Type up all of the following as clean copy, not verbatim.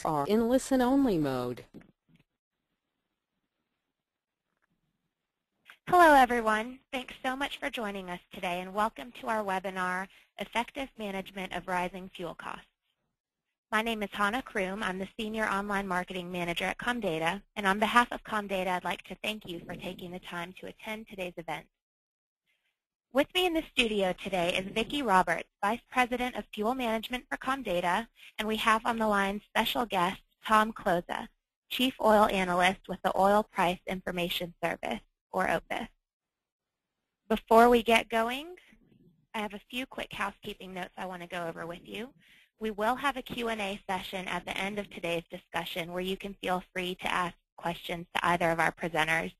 are in listen-only mode. Hello, everyone. Thanks so much for joining us today, and welcome to our webinar, Effective Management of Rising Fuel Costs. My name is Hannah Kroom. I'm the Senior Online Marketing Manager at Comdata, and on behalf of Comdata, I'd like to thank you for taking the time to attend today's event. With me in the studio today is Vicki Roberts, Vice President of Fuel Management for Comdata, and we have on the line special guest Tom Cloza, Chief Oil Analyst with the Oil Price Information Service, or OPIS. Before we get going, I have a few quick housekeeping notes I want to go over with you. We will have a Q&A session at the end of today's discussion where you can feel free to ask questions to either of our presenters.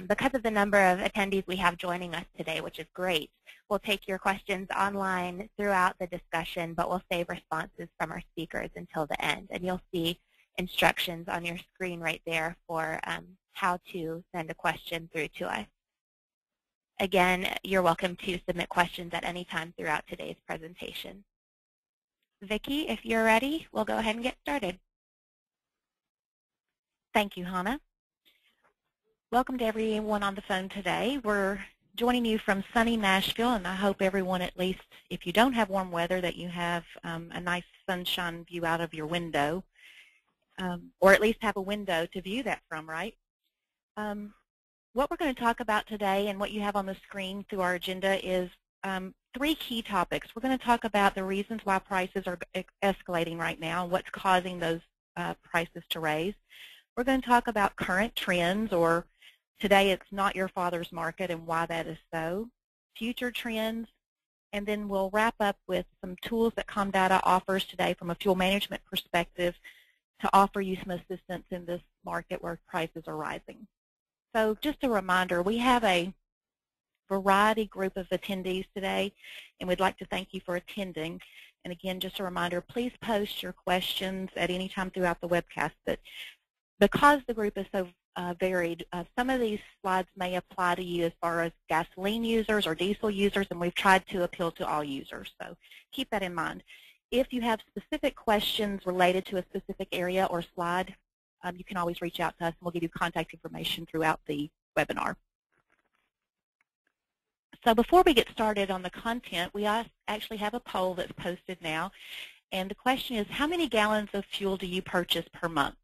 Because of the number of attendees we have joining us today, which is great, we'll take your questions online throughout the discussion, but we'll save responses from our speakers until the end. And you'll see instructions on your screen right there for how to send a question through to us. Again, you're welcome to submit questions at any time throughout today's presentation. Vicki, if you're ready, we'll go ahead and get started. Thank you, Hannah. Welcome to everyone on the phone today. We're joining you from sunny Nashville, and I hope everyone, at least if you don't have warm weather, that you have a nice sunshine view out of your window, or at least have a window to view that from, right? What we're going to talk about today and what you have on the screen through our agenda is three key topics. We're going to talk about the reasons why prices are escalating right now and what's causing those prices to raise. We're going to talk about current trends, or today it's not your father's market and why that is so, future trends, and then we'll wrap up with some tools that Comdata offers today from a fuel management perspective to offer you some assistance in this market where prices are rising. So just a reminder, we have a variety group of attendees today, and we'd like to thank you for attending. And again, just a reminder, please post your questions at any time throughout the webcast. But because the group is so varied, some of these slides may apply to you as far as gasoline users or diesel users, and we've tried to appeal to all users. So keep that in mind. If you have specific questions related to a specific area or slide, you can always reach out to us, and we'll give you contact information throughout the webinar. So before we get started on the content, we actually have a poll that's posted now. And the question is, how many gallons of fuel do you purchase per month?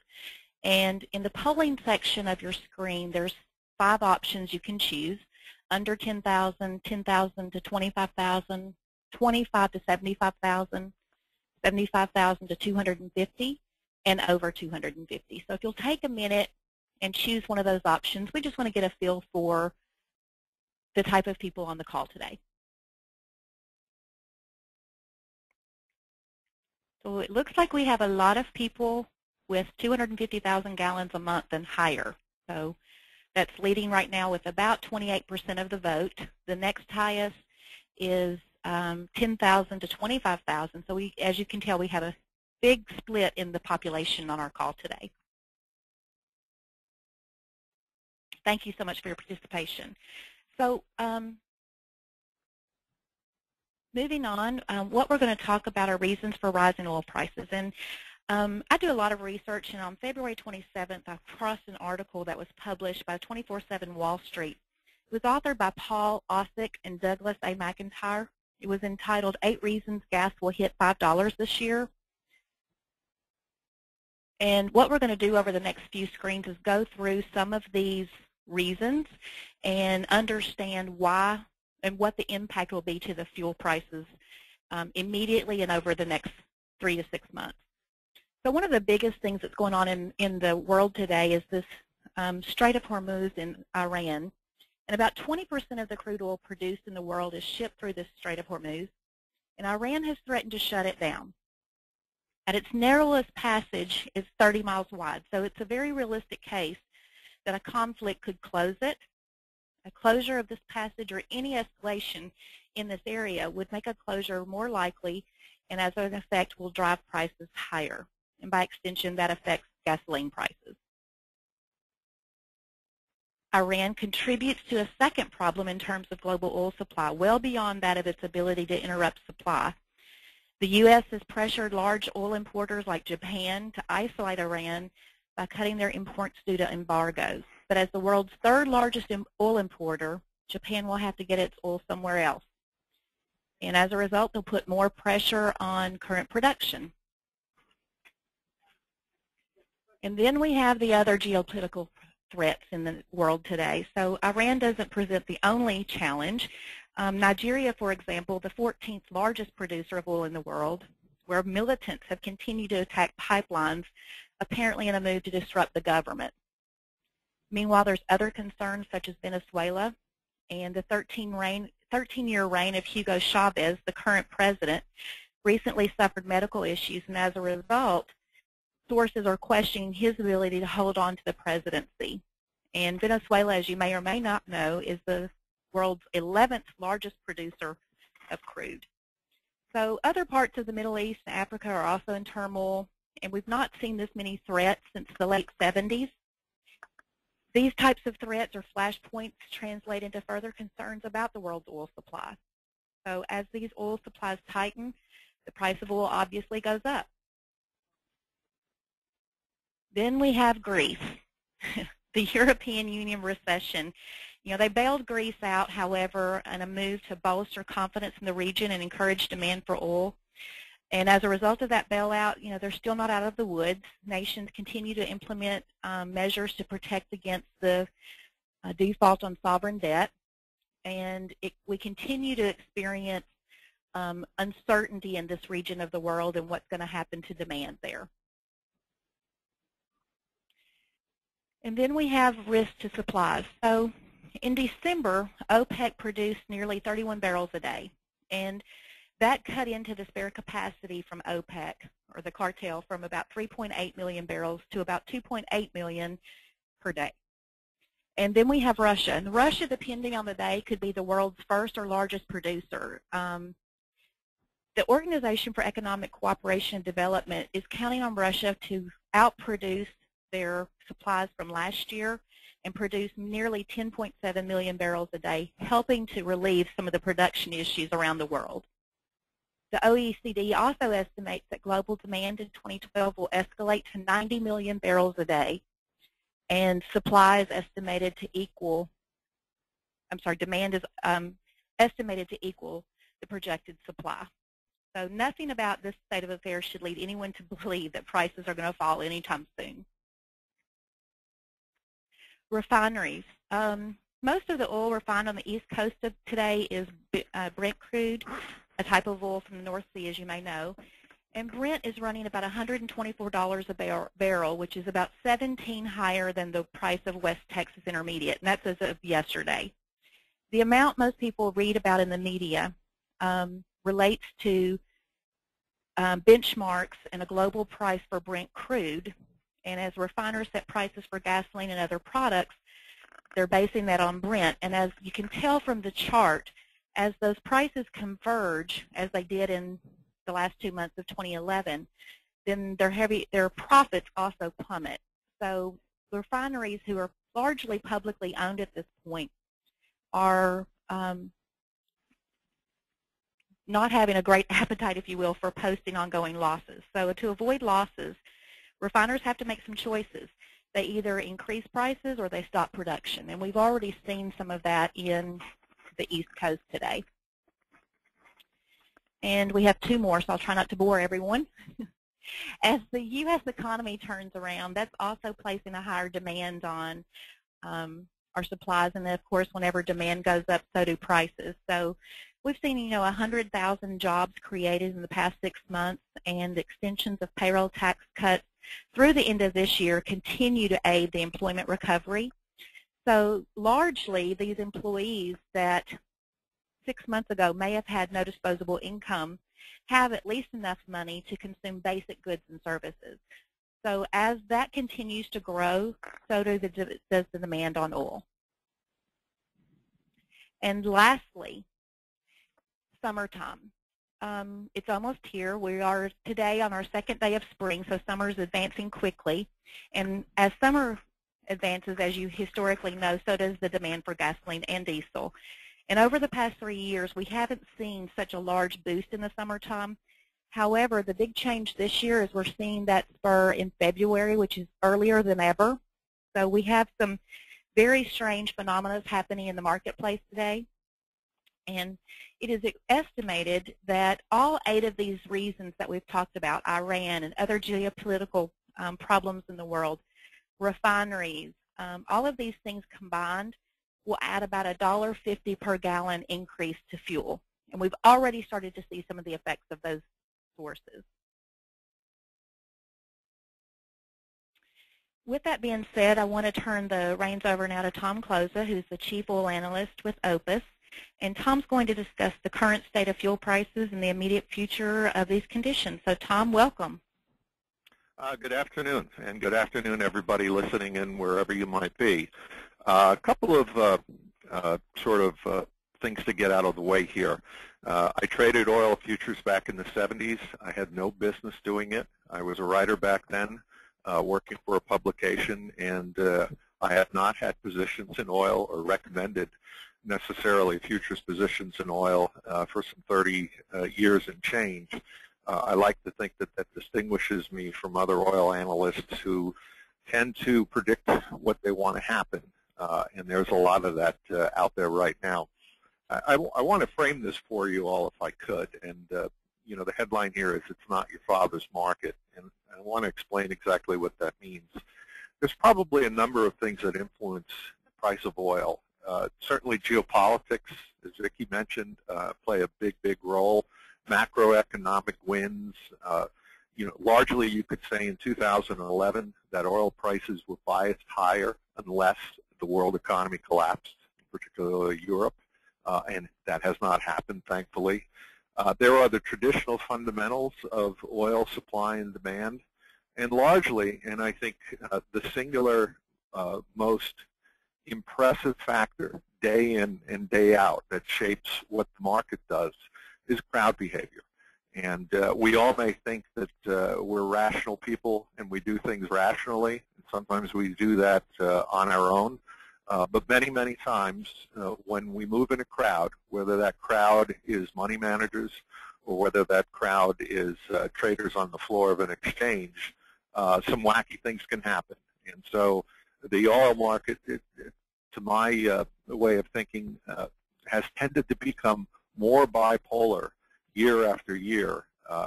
And in the polling section of your screen, there's 5 options you can choose: under 10,000, 10,000 to 25,000, 25 to 75,000, 75,000 to 250, and over 250. So if you'll take a minute and choose one of those options, we just want to get a feel for the type of people on the call today. So it looks like we have a lot of people with 250,000 gallons a month and higher. So that's leading right now with about 28% of the vote. The next highest is 10,000 to 25,000. So as you can tell, we have a big split in the population on our call today. Thank you so much for your participation. So moving on, what we're going to talk about are reasons for rising oil prices. And I do a lot of research, and on February 27th, I crossed an article that was published by 24/7 Wall Street. It was authored by Paul Osick and Douglas A. McIntyre. It was entitled 8 Reasons Gas Will Hit $5 This Year. And what we're going to do over the next few screens is go through some of these reasons and understand why and what the impact will be to the fuel prices immediately and over the next 3 to 6 months. So one of the biggest things that's going on in the world today is this Strait of Hormuz in Iran. And about 20% of the crude oil produced in the world is shipped through this Strait of Hormuz. And Iran has threatened to shut it down. At its narrowest passage is 30 miles wide. So it's a very realistic case that a conflict could close it. A closure of this passage or any escalation in this area would make a closure more likely, and as an effect will drive prices higher. And by extension, that affects gasoline prices. Iran contributes to a second problem in terms of global oil supply, well beyond that of its ability to interrupt supply. The U.S. has pressured large oil importers like Japan to isolate Iran by cutting their imports due to embargoes. But as the world's third largest oil importer, Japan will have to get its oil somewhere else. And as a result, they'll put more pressure on current production. And then we have the other geopolitical threats in the world today. So Iran doesn't present the only challenge. Nigeria, for example, the 14th largest producer of oil in the world, where militants have continued to attack pipelines, apparently in a move to disrupt the government. Meanwhile, there's other concerns such as Venezuela and the 13-year reign of Hugo Chavez, the current president, recently suffered medical issues, and as a result, sources are questioning his ability to hold on to the presidency. And Venezuela, as you may or may not know, is the world's 11th largest producer of crude. So other parts of the Middle East and Africa are also in turmoil, and we've not seen this many threats since the late 70s. These types of threats or flashpoints translate into further concerns about the world's oil supply. So as these oil supplies tighten, the price of oil obviously goes up. Then we have Greece, the European Union recession. You know, they bailed Greece out, however, in a move to bolster confidence in the region and encourage demand for oil. And as a result of that bailout, you know, they're still not out of the woods. Nations continue to implement measures to protect against the default on sovereign debt. And we continue to experience uncertainty in this region of the world and what's going to happen to demand there. And then we have risk to supplies. So in December, OPEC produced nearly 31 barrels a day. And that cut into the spare capacity from OPEC, or the cartel, from about 3.8 million barrels to about 2.8 million per day. And then we have Russia. And Russia, depending on the day, could be the world's first or largest producer. The Organization for Economic Cooperation and Development is counting on Russia to outproduce their supplies from last year and produce nearly 10.7 million barrels a day, helping to relieve some of the production issues around the world. The OECD also estimates that global demand in 2012 will escalate to 90 million barrels a day, and supply is estimated to equal, demand is estimated to equal the projected supply. So nothing about this state of affairs should lead anyone to believe that prices are going to fall anytime soon. Refineries. Most of the oil refined on the east coast of today is Brent crude, a type of oil from the North Sea, as you may know. And Brent is running about $124 a barrel, which is about 17 higher than the price of West Texas Intermediate, and that's as of yesterday. The amount most people read about in the media relates to benchmarks and a global price for Brent crude. And as refiners set prices for gasoline and other products, they're basing that on Brent. And as you can tell from the chart, as those prices converge, as they did in the last 2 months of 2011, then their profits also plummet. So refineries, who are largely publicly owned at this point, are not having a great appetite, if you will, for posting ongoing losses. So to avoid losses, refiners have to make some choices. They either increase prices or they stop production. And we've already seen some of that in the East Coast today. And we have two more, so I'll try not to bore everyone. As the U.S. economy turns around, that's also placing a higher demand on our supplies. And then, of course, whenever demand goes up, so do prices. So we've seen, 100,000 jobs created in the past 6 months, and extensions of payroll tax cuts through the end of this year continue to aid the employment recovery. So largely, these employees that 6 months ago may have had no disposable income have at least enough money to consume basic goods and services. So as that continues to grow, so does the demand on oil. And lastly, summertime. It's almost here. We are today on our second day of spring, so summer is advancing quickly. And as summer advances, as you historically know, so does the demand for gasoline and diesel. And over the past 3 years, we haven't seen such a large boost in the summertime. However, the big change this year is we're seeing that spur in February, which is earlier than ever. So we have some very strange phenomena happening in the marketplace today. And it is estimated that all 8 of these reasons that we've talked about, Iran and other geopolitical problems in the world, refineries, all of these things combined will add about $1.50 per gallon increase to fuel. And we've already started to see some of the effects of those sources. With that being said, I want to turn the reins over now to Tom Closa, who's the Chief Oil Analyst with OPIS. And Tom's going to discuss the current state of fuel prices and the immediate future of these conditions. So Tom, welcome. Good afternoon, and good afternoon everybody listening in wherever you might be. A couple of things to get out of the way here. I traded oil futures back in the 70s. I had no business doing it. I was a writer back then, working for a publication, and I had not had positions in oil or recommended necessarily futures positions in oil for some 30 years and change. I like to think that that distinguishes me from other oil analysts who tend to predict what they want to happen, and there's a lot of that out there right now. I want to frame this for you all if I could, and you know, the headline here is "It's not your father's market," and I want to explain exactly what that means. There's probably a number of things that influence the price of oil. Certainly geopolitics, as Vicki mentioned, play a big role. Macroeconomic winds, you know, largely you could say in 2011 that oil prices were biased higher unless the world economy collapsed, particularly Europe, and that has not happened, thankfully. There are the traditional fundamentals of oil supply and demand, and largely, and I think the singular most impressive factor day in and day out that shapes what the market does is crowd behavior. And we all may think that we're rational people and we do things rationally. And sometimes we do that on our own. But many times when we move in a crowd, whether that crowd is money managers or whether that crowd is traders on the floor of an exchange, some wacky things can happen. And so the oil market, to my way of thinking, has tended to become more bipolar year after year,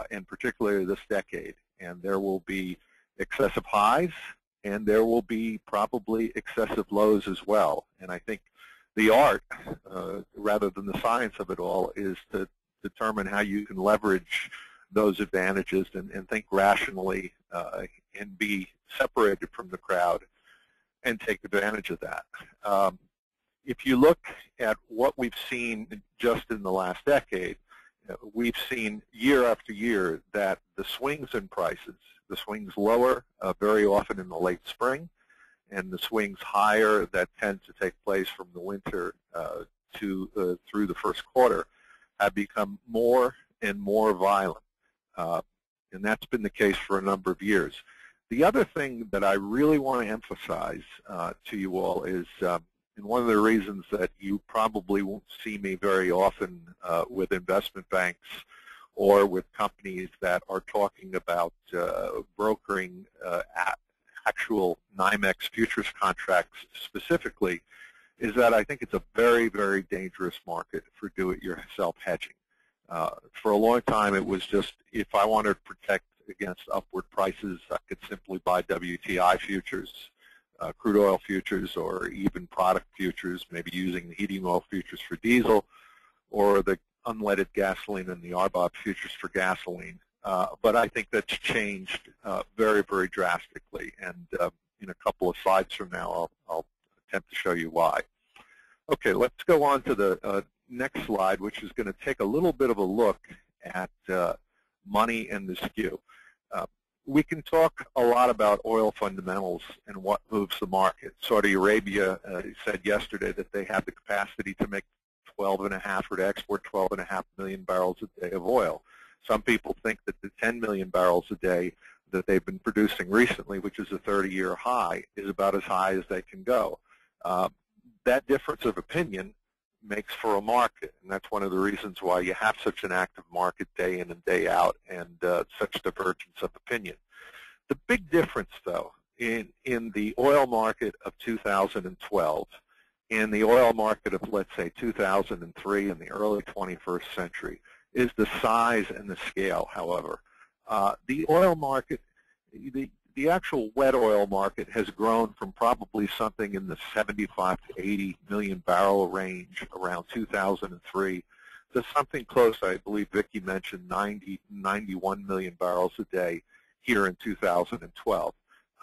and particularly this decade. And there will be excessive highs, and there will be probably excessive lows as well. And I think the art, rather than the science of it all, is to determine how you can leverage those advantages and think rationally and be separated from the crowd and take advantage of that. If you look at what we've seen just in the last decade, we've seen year after year that the swings in prices, the swings lower very often in the late spring, and the swings higher that tend to take place from the winter through the first quarter, have become more and more violent. And that's been the case for a number of years. The other thing that I really want to emphasize to you all is, and one of the reasons that you probably won't see me very often with investment banks or with companies that are talking about brokering actual NYMEX futures contracts specifically, is that I think it's a very dangerous market for do-it-yourself hedging. For a long time, it was just, if I wanted to protect against upward prices, I could simply buy WTI futures, crude oil futures, or even product futures, maybe using the heating oil futures for diesel, or the unleaded gasoline and the RBOB futures for gasoline. But I think that's changed very drastically, and in a couple of slides from now, I'll attempt to show you why. Okay, let's go on to the next slide, which is going to take a little bit of a look at money and the skew. We can talk a lot about oil fundamentals and what moves the market. Saudi Arabia said yesterday that they have the capacity to make 12.5 or to export 12.5 million barrels a day of oil. Some people think that the 10 million barrels a day that they've been producing recently, which is a 30-year high, is about as high as they can go. That difference of opinion makes for a market, and that's one of the reasons why you have such an active market day in and day out, and such divergence of opinion. The big difference, though, in the oil market of 2012 and the oil market of, let's say, 2003 and the early 21st century is the size and the scale, however. The oil market, the actual wet oil market has grown from probably something in the 75 to 80 million barrel range around 2003 to something close, I believe Vicki mentioned 91 million barrels a day here in 2012.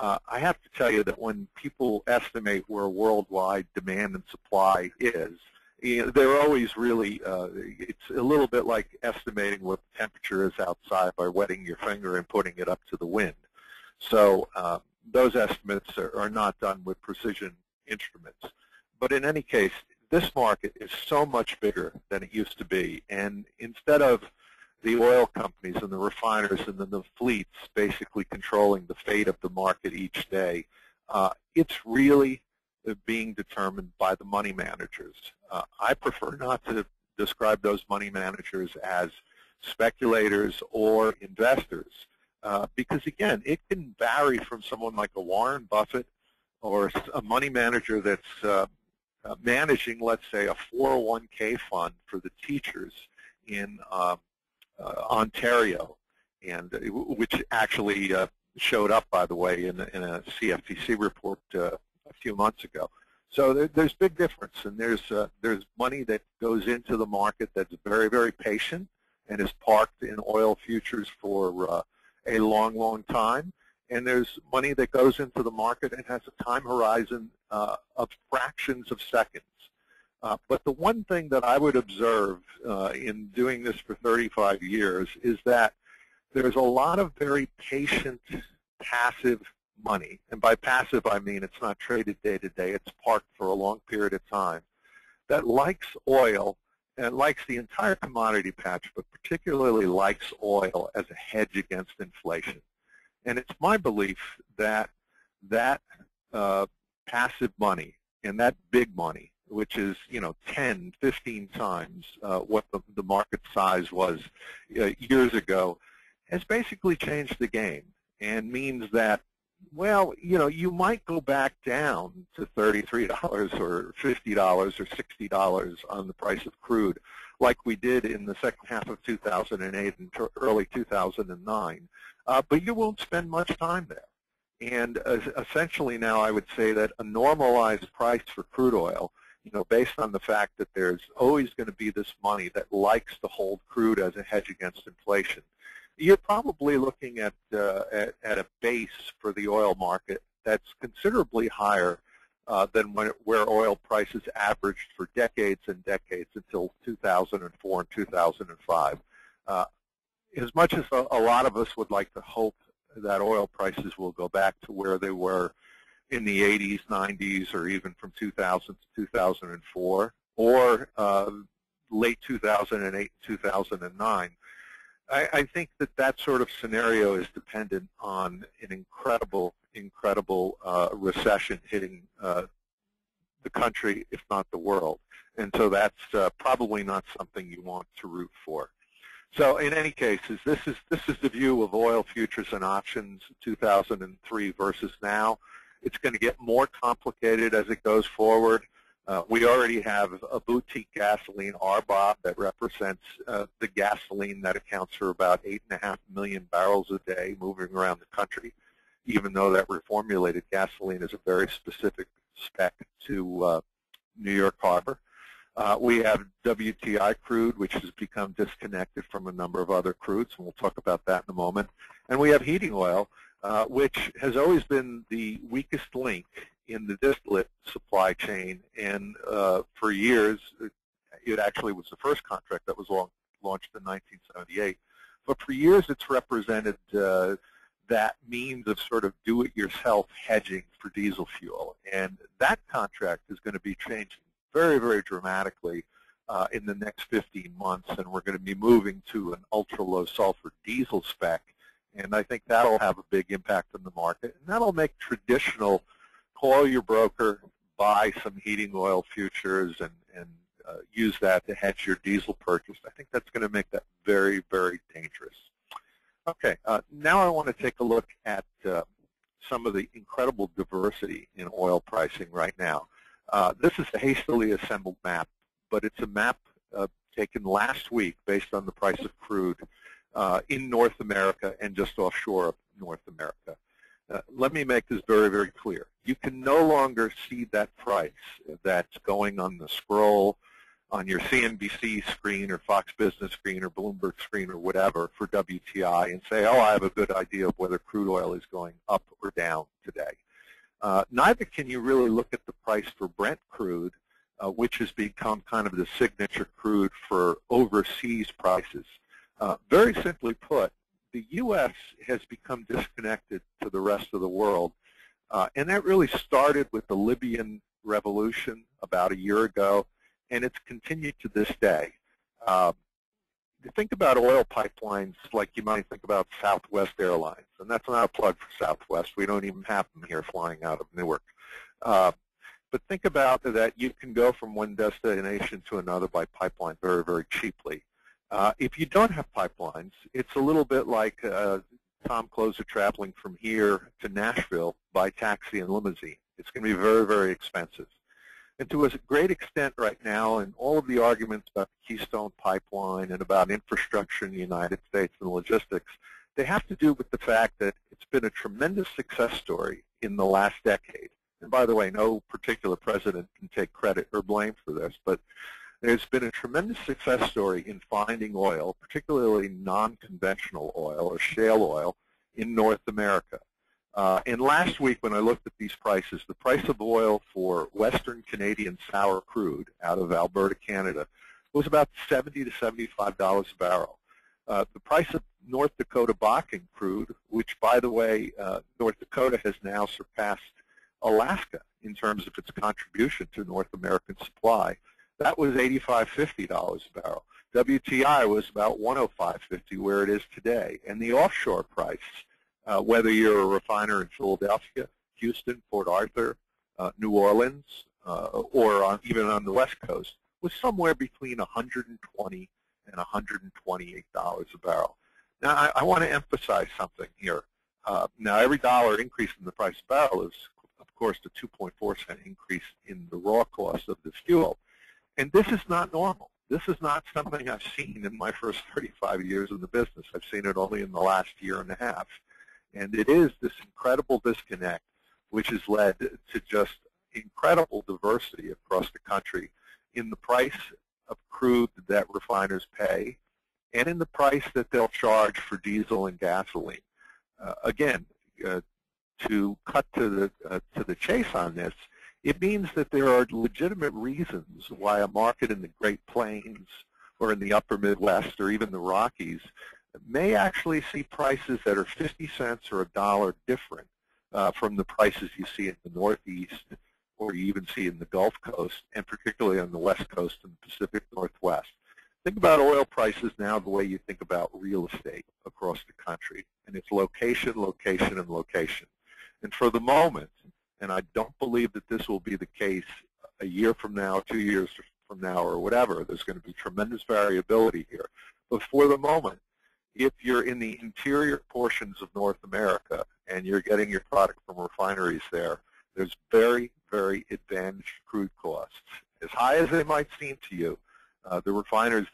I have to tell you that when people estimate where worldwide demand and supply is, they're always really, it's a little bit like estimating what the temperature is outside by wetting your finger and putting it up to the wind. So those estimates are not done with precision instruments. But in any case, this market is so much bigger than it used to be. And instead of the oil companies and the refiners and then the fleets basically controlling the fate of the market each day, it's really being determined by the money managers. I prefer not to describe those money managers as speculators or investors because, again, it can vary from someone like a Warren Buffett or a money manager that's managing, let's say, a 401k fund for the teachers in Ontario, and which actually showed up, by the way, in a CFTC report a few months ago. So there's big difference, and there's money that goes into the market that's very, very patient and is parked in oil futures for a long, long time, and there's money that goes into the market and has a time horizon of fractions of seconds. But the one thing that I would observe in doing this for 35 years is that there's a lot of very patient, passive money. And by passive, I mean it's not traded day to day. It's parked for a long period of time that likes oil and likes the entire commodity patch, but particularly likes oil as a hedge against inflation. And it's my belief that that passive money and that big money, which is 10, 15 times what the market size was years ago, has basically changed the game and means that, well, you might go back down to $33 or $50 or $60 on the price of crude like we did in the second half of 2008 and early 2009, but you won't spend much time there. And essentially now I would say that a normalized price for crude oil, based on the fact that there's always going to be this money that likes to hold crude as a hedge against inflation, you're probably looking at a base for the oil market that's considerably higher than where oil prices averaged for decades and decades until 2004 and 2005. As much as a lot of us would like to hope that oil prices will go back to where they were in the 80s, 90s, or even from 2000 to 2004, or late 2008, 2009, I think that sort of scenario is dependent on an incredible recession hitting the country, if not the world. And so that's probably not something you want to root for. So in any case, this is the view of oil futures and options 2003 versus now. It's going to get more complicated as it goes forward. We already have a boutique gasoline RBOB that represents the gasoline that accounts for about 8.5 million barrels a day moving around the country, even though that reformulated gasoline is a very specific spec to New York Harbor. We have WTI crude, which has become disconnected from a number of other crudes, and we'll talk about that in a moment. And we have heating oil, which has always been the weakest link in the distillate supply chain, and for years, it actually was the first contract that was launched in 1978. But for years, it's represented that means of sort of do-it-yourself hedging for diesel fuel. And that contract is going to be changing very, very dramatically in the next 15 months, and we're going to be moving to an ultra-low sulfur diesel spec. And I think that'll have a big impact on the market, and that'll make traditional call your broker, buy some heating oil futures, and use that to hedge your diesel purchase. I think that's going to make that very, very dangerous. Okay, now I want to take a look at some of the incredible diversity in oil pricing right now. This is a hastily assembled map, but it's a map taken last week based on the price of crude in North America and just offshore of North America. Let me make this very, very clear. You can no longer see that price that's going on the scroll on your CNBC screen or Fox Business screen or Bloomberg screen or whatever for WTI and say, oh, I have a good idea of whether crude oil is going up or down today. Neither can you really look at the price for Brent crude, which has become kind of the signature crude for overseas prices. Very simply put, the U.S. has become disconnected to the rest of the world, and that really started with the Libyan revolution about a year ago, and it's continued to this day. You think about oil pipelines like you might think about Southwest Airlines, and that's not a plug for Southwest. We don't even have them here flying out of Newark. But think about that you can go from one destination to another by pipeline very, very cheaply. If you don't have pipelines, it's a little bit like Tom Closer traveling from here to Nashville by taxi and limousine. It's going to be very, very expensive. And to a great extent right now, and all of the arguments about the Keystone Pipeline and about infrastructure in the United States and logistics, they have to do with the fact that it's been a tremendous success story in the last decade. And by the way, no particular president can take credit or blame for this, but there's been a tremendous success story in finding oil, particularly non-conventional oil or shale oil, in North America. And last week when I looked at these prices, the price of oil for Western Canadian sour crude out of Alberta, Canada, was about $70 to $75 a barrel. The price of North Dakota Bakken crude, which, by the way, North Dakota has now surpassed Alaska in terms of its contribution to North American supply, that was $85, $50 a barrel. WTI was about $105.50 where it is today. And the offshore price, whether you're a refiner in Philadelphia, Houston, Port Arthur, New Orleans, or even on the West Coast, was somewhere between $120 and $128 a barrel. Now, I want to emphasize something here. Now, every dollar increase in the price of barrel is, of course, the 2.4-cent increase in the raw cost of this fuel. And this is not normal. This is not something I've seen in my first 35 years in the business. I've seen it only in the last year and a half. And it is this incredible disconnect which has led to just incredible diversity across the country in the price of crude that refiners pay and in the price that they'll charge for diesel and gasoline. Again, to cut to the chase on this, it means that there are legitimate reasons why a market in the Great Plains or in the upper Midwest or even the Rockies may actually see prices that are 50 cents or $1 different from the prices you see in the Northeast or you even see in the Gulf Coast and particularly on the West Coast and the Pacific Northwest. Think about oil prices now the way you think about real estate across the country, and it's location, location, and location. And for the moment, and I don't believe that this will be the case a year from now, 2 years from now, or whatever. There's going to be tremendous variability here. But for the moment, if you're in the interior portions of North America and you're getting your product from refineries there, there's very, very advantaged crude costs. As high as they might seem to you, the refiners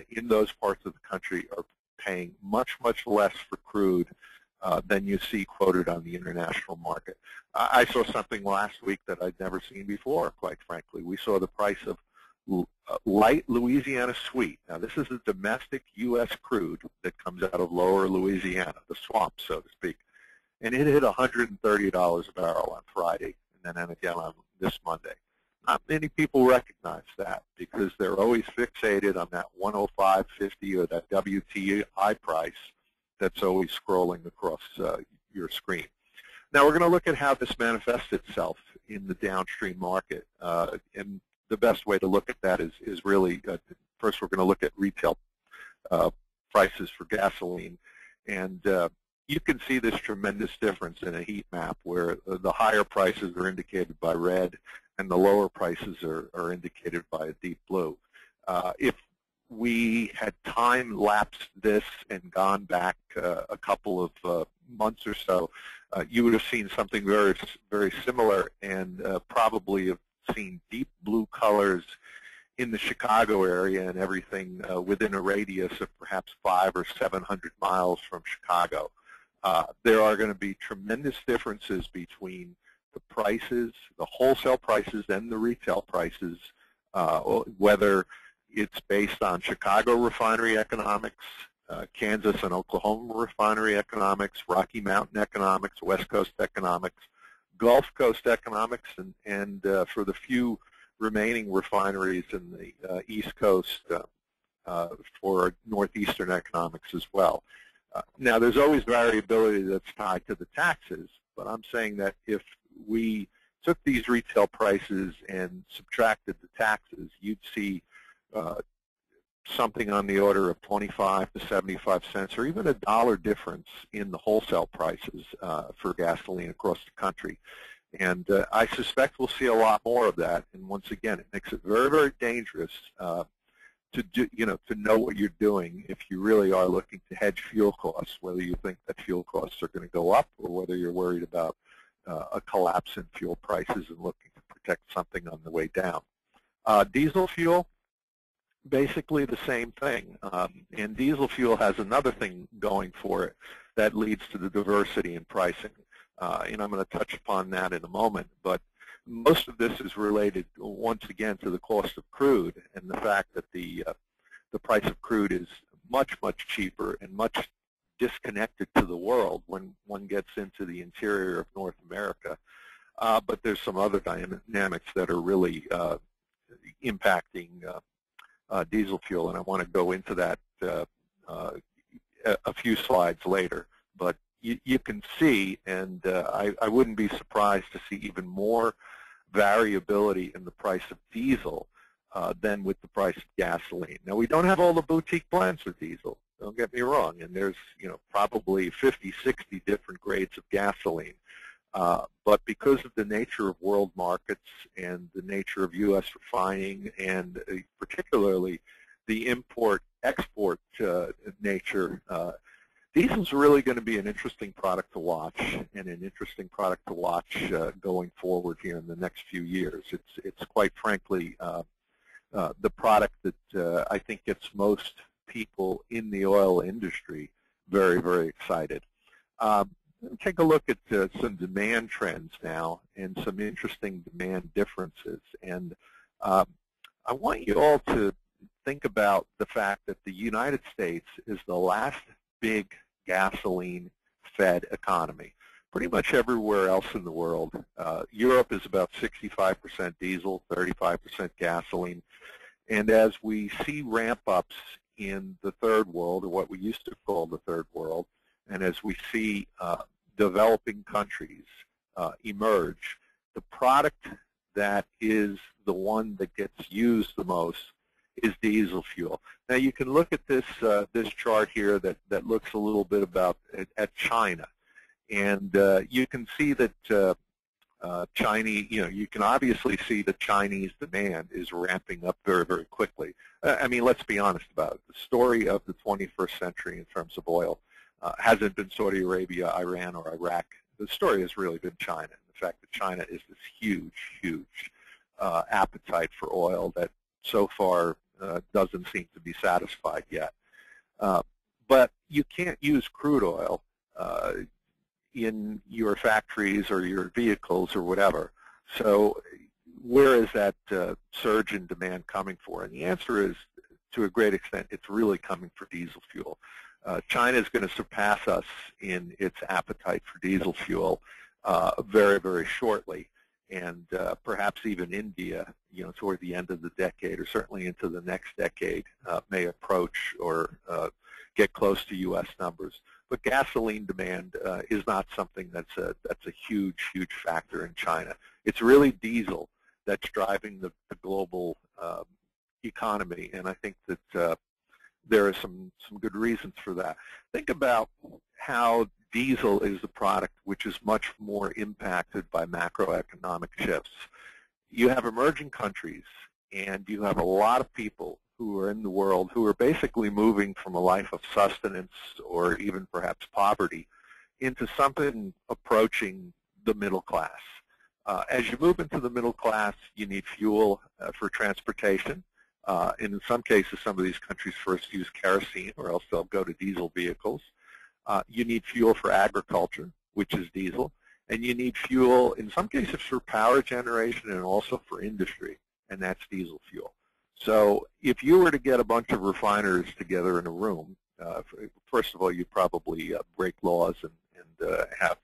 in those parts of the country are paying much, much less for crude than you see quoted on the international market. I saw something last week that I'd never seen before, quite frankly. We saw the price of light Louisiana sweet. Now, this is a domestic U.S. crude that comes out of lower Louisiana, the swamp, so to speak. And it hit $130 a barrel on Friday and then again on this Monday. Not many people recognize that because they're always fixated on that 105.50 or that WTI price that's always scrolling across your screen. Now we're going to look at how this manifests itself in the downstream market. And the best way to look at that is really, first we're going to look at retail prices for gasoline. And you can see this tremendous difference in a heat map where the higher prices are indicated by red and the lower prices are indicated by a deep blue. If we had time-lapsed this and gone back a couple of months or so, you would have seen something very, very similar, and probably have seen deep blue colors in the Chicago area and everything within a radius of perhaps 500 or 700 miles from Chicago. There are going to be tremendous differences between the prices, the wholesale prices, and the retail prices, whether it's based on Chicago refinery economics, Kansas and Oklahoma refinery economics, Rocky Mountain economics, West Coast economics, Gulf Coast economics, and for the few remaining refineries in the East Coast for Northeastern economics as well. Now, there's always variability that's tied to the taxes, but I'm saying that if we took these retail prices and subtracted the taxes, you'd see something on the order of 25 to 75 cents or even $1 difference in the wholesale prices for gasoline across the country. And I suspect we'll see a lot more of that. And once again, it makes it very, very dangerous to know what you're doing if you really are looking to hedge fuel costs, whether you think that fuel costs are going to go up or whether you're worried about a collapse in fuel prices and looking to protect something on the way down. Diesel fuel, basically the same thing. And diesel fuel has another thing going for it that leads to the diversity in pricing. And I'm going to touch upon that in a moment. But most of this is related, once again, to the cost of crude and the fact that the price of crude is much, much cheaper and much disconnected to the world when one gets into the interior of North America. But there's some other dynamics that are really impacting diesel fuel, and I want to go into that a few slides later. But you can see, and I wouldn't be surprised to see even more variability in the price of diesel than with the price of gasoline. Now, we don't have all the boutique blends with diesel, don't get me wrong, and there's probably 50, 60 different grades of gasoline. But because of the nature of world markets and the nature of U.S. refining and particularly the import-export nature, diesel's really going to be an interesting product to watch and an interesting product to watch going forward here in the next few years. It's quite frankly the product that I think gets most people in the oil industry very, very excited. Take a look at some demand trends now and some interesting demand differences. And I want you all to think about the fact that the United States is the last big gasoline-fed economy. Pretty much everywhere else in the world, Europe is about 65% diesel, 35% gasoline. And as we see ramp-ups in the third world, or what we used to call the third world, and as we see developing countries emerge, the product that is the one that gets used the most is diesel fuel. Now you can look at this this chart here that looks a little bit at China, and you can see that Chinese, you can obviously see the Chinese demand is ramping up very, very quickly. I mean, let's be honest about it. The story of the 21st century in terms of oil hasn't been Saudi Arabia, Iran, or Iraq. The story has really been China. The fact that China is this huge, huge appetite for oil that so far doesn't seem to be satisfied yet. But you can't use crude oil in your factories or your vehicles or whatever. So where is that surge in demand coming for? And the answer is, to a great extent, it's really coming for diesel fuel. China is going to surpass us in its appetite for diesel fuel very, very shortly. And perhaps even India, toward the end of the decade or certainly into the next decade may approach or get close to U.S. numbers. But gasoline demand is not something that's a huge, huge factor in China. It's really diesel that's driving the global economy, and I think that there are some good reasons for that. Think about how diesel is the product which is much more impacted by macroeconomic shifts. you have emerging countries, and you have a lot of people who are in the world who are basically moving from a life of sustenance or even perhaps poverty into something approaching the middle class. As you move into the middle class, you need fuel for transportation. And in some cases, some of these countries first use kerosene, or else they'll go to diesel vehicles. You need fuel for agriculture, which is diesel. And you need fuel, in some cases, for power generation and also for industry, and that's diesel fuel. So if you were to get a bunch of refiners together in a room, first of all, you'd probably break laws and have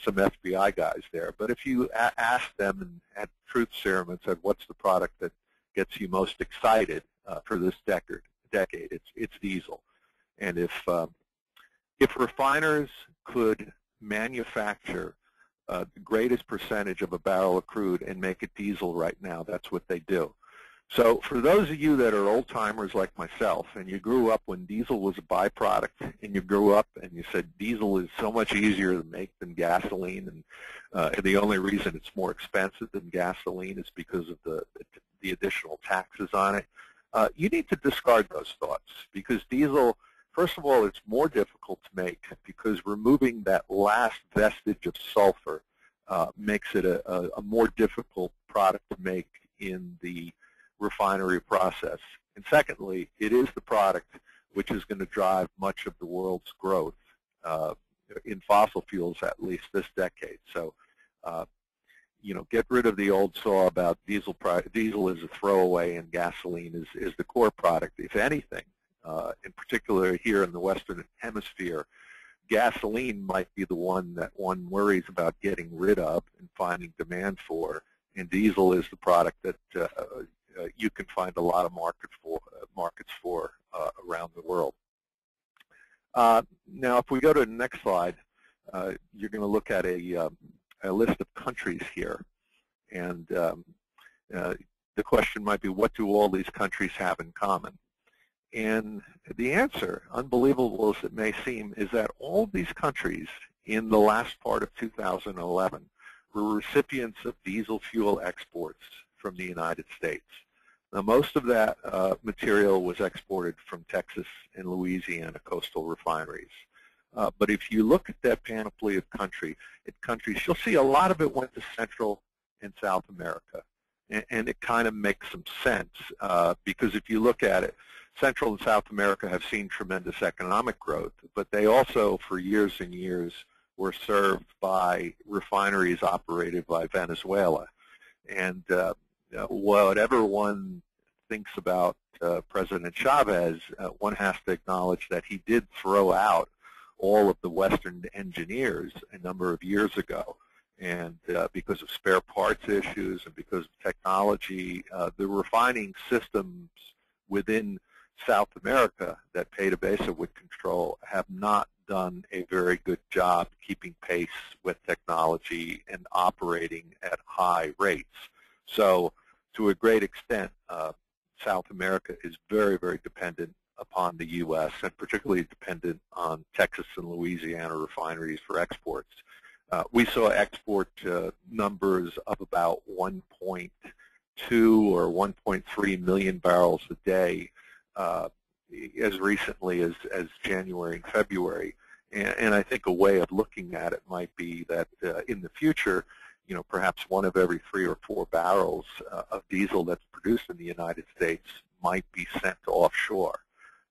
some FBI guys there. But if you asked them and had truth serum and said, what's the product that gets you most excited for this decade, it's diesel. And if refiners could manufacture the greatest percentage of a barrel of crude and make it diesel right now, that's what they do. So for those of you that are old-timers like myself, and you grew up when diesel was a byproduct, and you grew up and you said diesel is so much easier to make than gasoline, and the only reason it's more expensive than gasoline is because of the additional taxes on it, you need to discard those thoughts, because diesel, first of all, it's more difficult to make because removing that last vestige of sulfur makes it a more difficult product to make in the refinery process. And secondly, it is the product which is going to drive much of the world's growth in fossil fuels, at least this decade. So, get rid of the old saw about diesel is a throwaway and gasoline is the core product. If anything, in particular here in the Western Hemisphere, gasoline might be the one that one worries about getting rid of and finding demand for, and diesel is the product that you can find a lot of markets for around the world. Now, if we go to the next slide, you're going to look at a list of countries here, and the question might be, what do all these countries have in common? And the answer, unbelievable as it may seem, is that all these countries in the last part of 2011 were recipients of diesel fuel exports from the United States. Now, most of that material was exported from Texas and Louisiana coastal refineries. But if you look at that panoply of countries, you'll see a lot of it went to Central and South America. And it kind of makes some sense because if you look at it, Central and South America have seen tremendous economic growth, but they also, for years and years, were served by refineries operated by Venezuela. And whatever one thinks about President Chavez, one has to acknowledge that he did throw out all of the Western engineers a number of years ago. And because of spare parts issues and because of technology, the refining systems within South America that PDVSA would control have not done a very good job keeping pace with technology and operating at high rates. So to a great extent, South America is very, very dependent upon the U.S. and particularly dependent on Texas and Louisiana refineries for exports. We saw export numbers of about 1.2 or 1.3 million barrels a day as recently as January and February. And I think a way of looking at it might be that in the future, perhaps one of every 3 or 4 barrels of diesel that's produced in the United States might be sent offshore.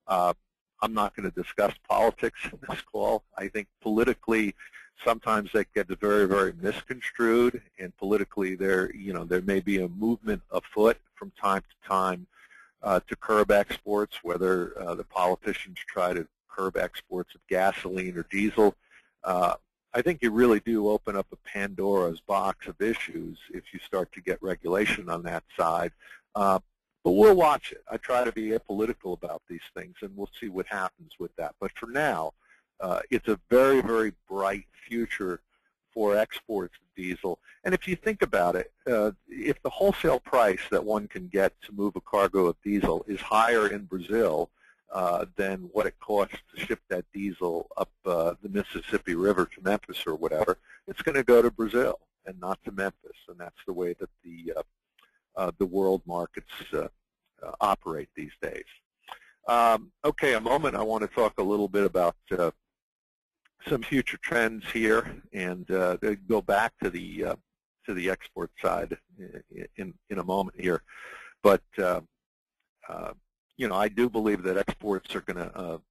I'm not going to discuss politics in this call. I think politically, sometimes that gets very, very misconstrued, and politically there may be a movement afoot from time to time to curb exports, whether the politicians try to curb exports of gasoline or diesel. I think you really do open up a Pandora's box of issues if you start to get regulation on that side. But we'll watch it. I try to be apolitical about these things, and we'll see what happens with that. But for now, it's a very, very bright future for exports of diesel. And if you think about it, if the wholesale price that one can get to move a cargo of diesel is higher in Brazil than what it costs to ship that diesel up the Mississippi River to Memphis or whatever, it's going to go to Brazil. and not to Memphis, and that's the way that the world markets operate these days. Okay, a moment I want to talk a little bit about some future trends here, and go back to the export side in a moment here. But you know, I do believe that exports are going to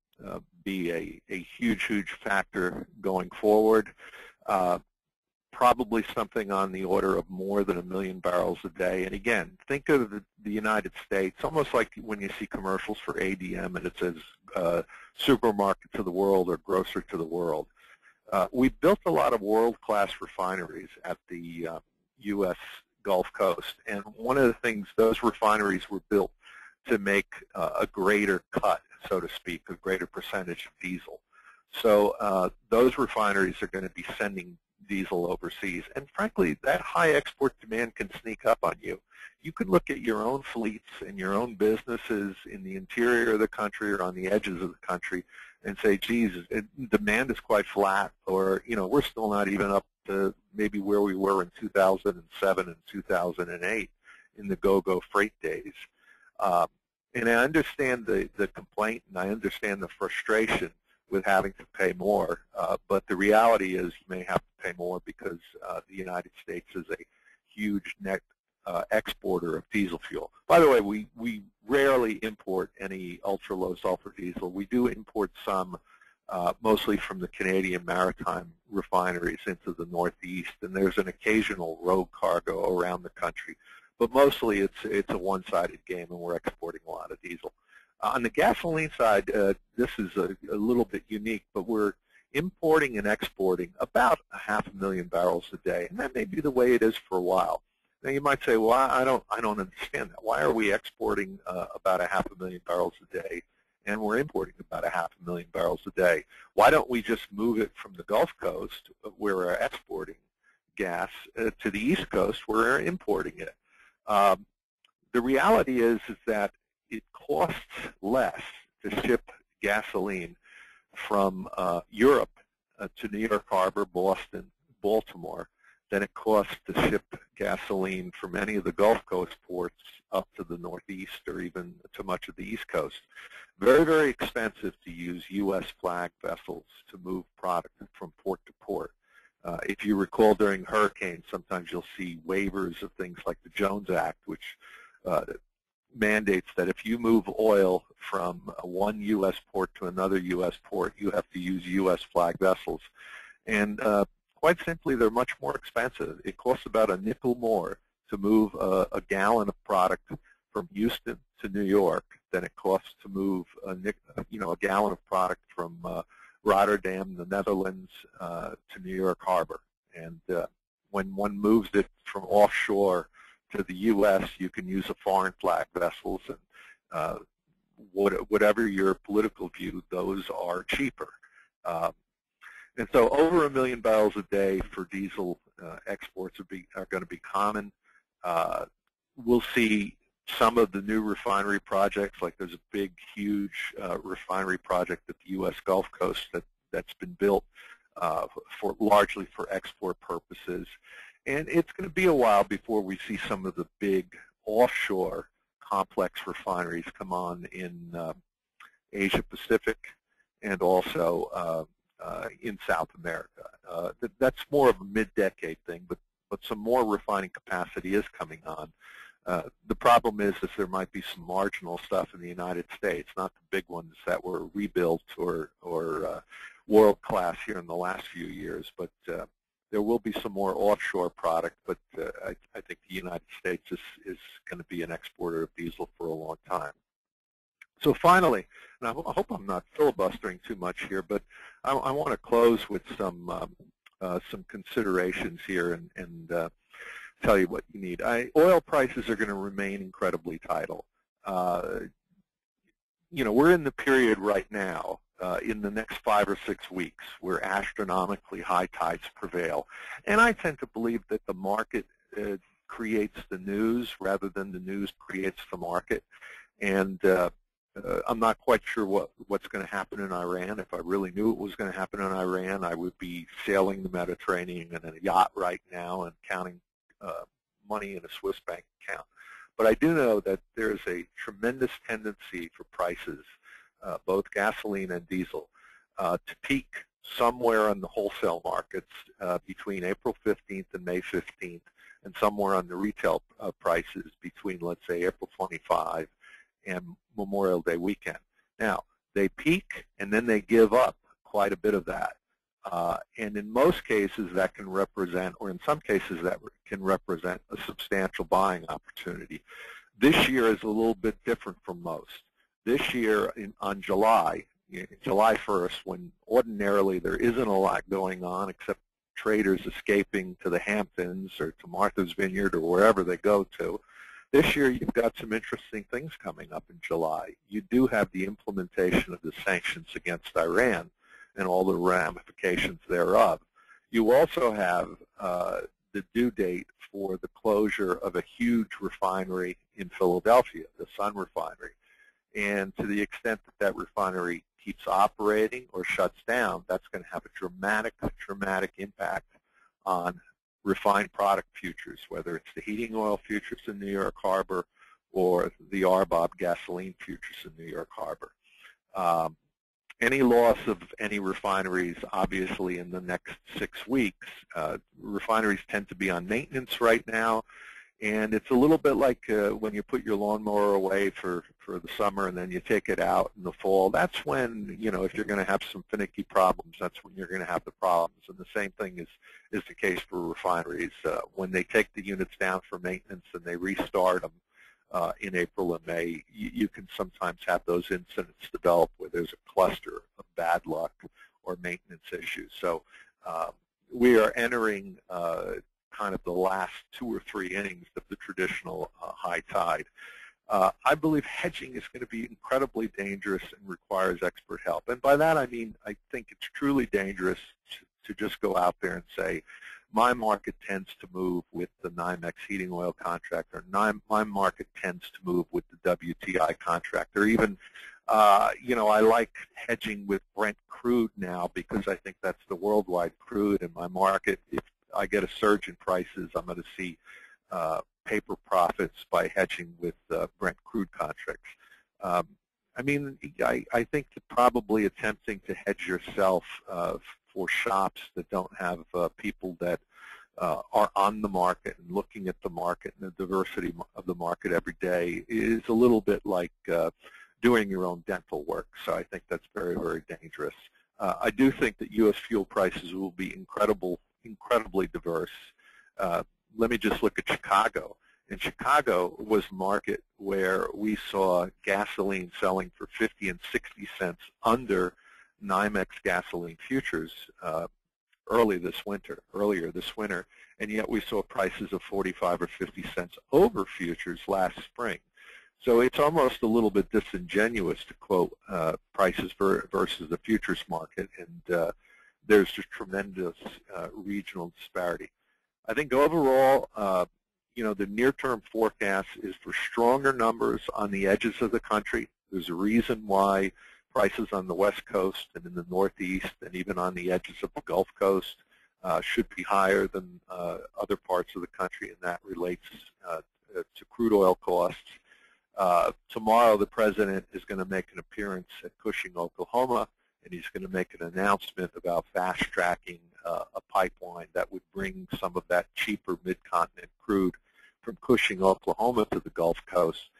be a huge factor going forward. Probably something on the order of more than 1 million barrels a day. And again, think of the United States almost like when you see commercials for ADM and it says supermarket to the world or grocer to the world. We've built a lot of world-class refineries at the U.S. Gulf Coast, and one of the things, those refineries were built to make a greater cut, so to speak, a greater percentage of diesel. So those refineries are going to be sending diesel overseas, and frankly, that high export demand can sneak up on you. You can look at your own fleets and your own businesses in the interior of the country or on the edges of the country and say, geez, demand is quite flat, or, you know, we're still not even up to maybe where we were in 2007 and 2008 in the go-go freight days. And I understand the complaint, and I understand the frustration with having to pay more, but the reality is you may have to pay more because the United States is a huge net exporter of diesel fuel. By the way, we rarely import any ultra-low sulfur diesel. We do import some, mostly from the Canadian maritime refineries into the Northeast, and there's an occasional rogue cargo around the country. But mostly it's a one-sided game, and we're exporting a lot of diesel. On the gasoline side, this is a little bit unique, but we're importing and exporting about 500,000 barrels a day, and that may be the way it is for a while. Now you might say, well, I don't understand that. Why are we exporting about 500,000 barrels a day, and we're importing about 500,000 barrels a day? Why don't we just move it from the Gulf Coast, where we're exporting gas, to the East Coast, where we're importing it? The reality is that it costs less to ship gasoline from Europe to New York Harbor, Boston, Baltimore, than it costs to ship gasoline from any of the Gulf Coast ports up to the Northeast or even to much of the East Coast. Very, very expensive to use U.S. flag vessels to move product from port to port. If you recall, during hurricanes, sometimes you'll see waivers of things like the Jones Act, which mandates that if you move oil from one U.S. port to another U.S. port, you have to use U.S. flag vessels. And quite simply, they're much more expensive. It costs about a nickel more to move a gallon of product from Houston to New York than it costs to move a gallon of product from Rotterdam, the Netherlands, to New York Harbor. And when one moves it from offshore to the U.S., you can use a foreign flag vessels, and whatever your political view, those are cheaper. And so over 1 million barrels a day for diesel exports are going to be common. We'll see some of the new refinery projects, like there's a big, huge refinery project at the U.S. Gulf Coast that's been built largely for export purposes. And it's going to be a while before we see some of the big offshore complex refineries come on in Asia Pacific and also in South America. That's more of a mid-decade thing, but some more refining capacity is coming on. The problem is there might be some marginal stuff in the United States, not the big ones that were rebuilt or world-class here in the last few years, but there will be some more offshore product, but I think the United States is going to be an exporter of diesel for a long time. So finally, and I hope I'm not filibustering too much here, but I want to close with some considerations here and tell you what you need. Oil prices are going to remain incredibly tight. We're in the period right now, in the next 5 or 6 weeks, where astronomically high tides prevail. And I tend to believe that the market creates the news rather than the news creates the market. And I'm not quite sure what's going to happen in Iran. If I really knew it was going to happen in Iran, I would be sailing the Mediterranean in a yacht right now and counting money in a Swiss bank account. But I do know that there's a tremendous tendency for prices, both gasoline and diesel, to peak somewhere on the wholesale markets between April 15th and May 15th, and somewhere on the retail prices between, let's say, April 25 and Memorial Day weekend. Now, they peak and then they give up quite a bit of that. And in most cases that can represent, or in some cases that can represent, a substantial buying opportunity. This year is a little bit different from most. This year on July 1st, when ordinarily there isn't a lot going on except traders escaping to the Hamptons or to Martha's Vineyard or wherever they go to, this year you've got some interesting things coming up in July. You do have the implementation of the sanctions against Iran and all the ramifications thereof. You also have the due date for the closure of a huge refinery in Philadelphia, the Sun Refinery. And to the extent that that refinery keeps operating or shuts down, that's going to have a dramatic impact on refined product futures, whether it's the heating oil futures in New York Harbor or the RBOB gasoline futures in New York Harbor. Any loss of any refineries, obviously, in the next 6 weeks, refineries tend to be on maintenance right now, and it's a little bit like when you put your lawnmower away for the summer and then you take it out in the fall. That's when, if you're going to have some finicky problems, that's when you're going to have the problems. And the same thing is the case for refineries. When they take the units down for maintenance and they restart them in April and May, you can sometimes have those incidents develop where there's a cluster of bad luck or maintenance issues. So we are entering kind of the last 2 or 3 innings of the traditional high tide. I believe hedging is going to be incredibly dangerous and requires expert help. And by that I mean I think it's truly dangerous to just go out there and say, my market tends to move with the NYMEX heating oil contract, or my market tends to move with the WTI contract, or even, I like hedging with Brent crude now because I think that's the worldwide crude in my market. If I get a surge in prices, I'm going to see paper profits by hedging with Brent crude contracts. I think that probably attempting to hedge yourself for shops that don't have people that are on the market and looking at the market and the diversity of the market every day is a little bit like doing your own dental work. So I think that's very, very dangerous. I do think that U.S. fuel prices will be incredibly diverse. Let me just look at Chicago. And Chicago was a market where we saw gasoline selling for 50 and 60 cents under NYMEX gasoline futures earlier this winter, and yet we saw prices of 45 or 50 cents over futures last spring. So it's almost a little bit disingenuous to quote prices versus the futures market, and there's just tremendous regional disparity. I think overall, the near-term forecast is for stronger numbers on the edges of the country. There's a reason why prices on the West Coast and in the Northeast and even on the edges of the Gulf Coast should be higher than other parts of the country, and that relates to crude oil costs. Tomorrow the President is going to make an appearance at Cushing, Oklahoma, and he's going to make an announcement about fast-tracking a pipeline that would bring some of that cheaper mid-continent crude from Cushing, Oklahoma to the Gulf Coast.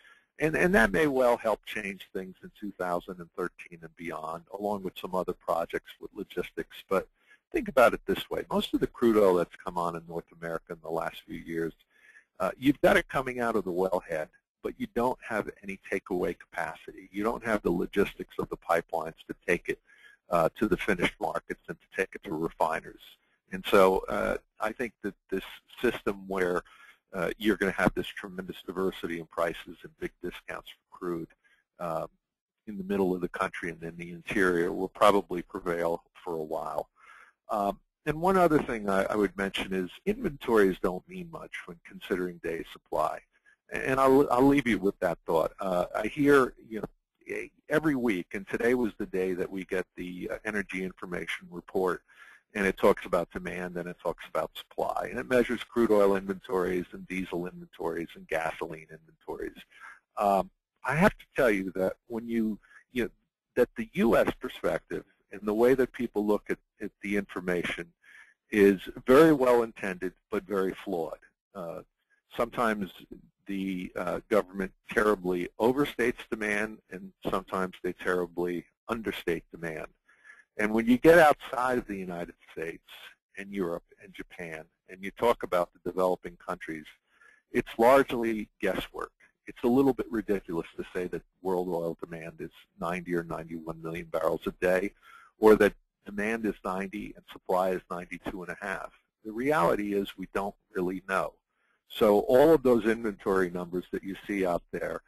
And that may well help change things in 2013 and beyond, along with some other projects with logistics. But think about it this way. Most of the crude oil that's come on in North America in the last few years, you've got it coming out of the wellhead, but you don't have any takeaway capacity. You don't have the logistics of the pipelines to take it to the finished markets and to take it to refiners. And so I think that this system where you're going to have this tremendous diversity in prices and big discounts for crude in the middle of the country and in the interior will probably prevail for a while. And one other thing I would mention is inventories don't mean much when considering day supply. And I'll leave you with that thought. I hear, every week, and today was the day that we get the Energy Information Report, and it talks about demand and it talks about supply, and it measures crude oil inventories and diesel inventories and gasoline inventories. I have to tell you that when that the U.S. perspective and the way that people look at the information is very well intended but very flawed. Sometimes the government terribly overstates demand, and sometimes they terribly understate demand. And when you get outside of the United States and Europe and Japan, and you talk about the developing countries, it's largely guesswork. It's a little bit ridiculous to say that world oil demand is 90 or 91 million barrels a day, or that demand is 90 and supply is 92.5. The reality is we don't really know. So all of those inventory numbers that you see out there,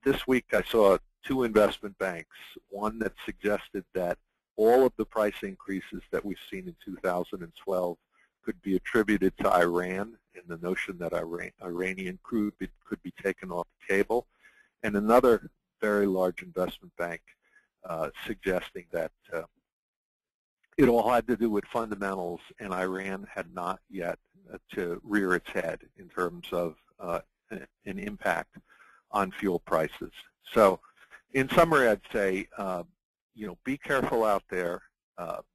this week I saw two investment banks, one that suggested that all of the price increases that we've seen in 2012 could be attributed to Iran, and the notion that Iranian crude could be taken off the table, and another very large investment bank suggesting that it all had to do with fundamentals, and Iran had not yet to rear its head in terms of an impact on fuel prices. So in summary, I'd say, be careful out there,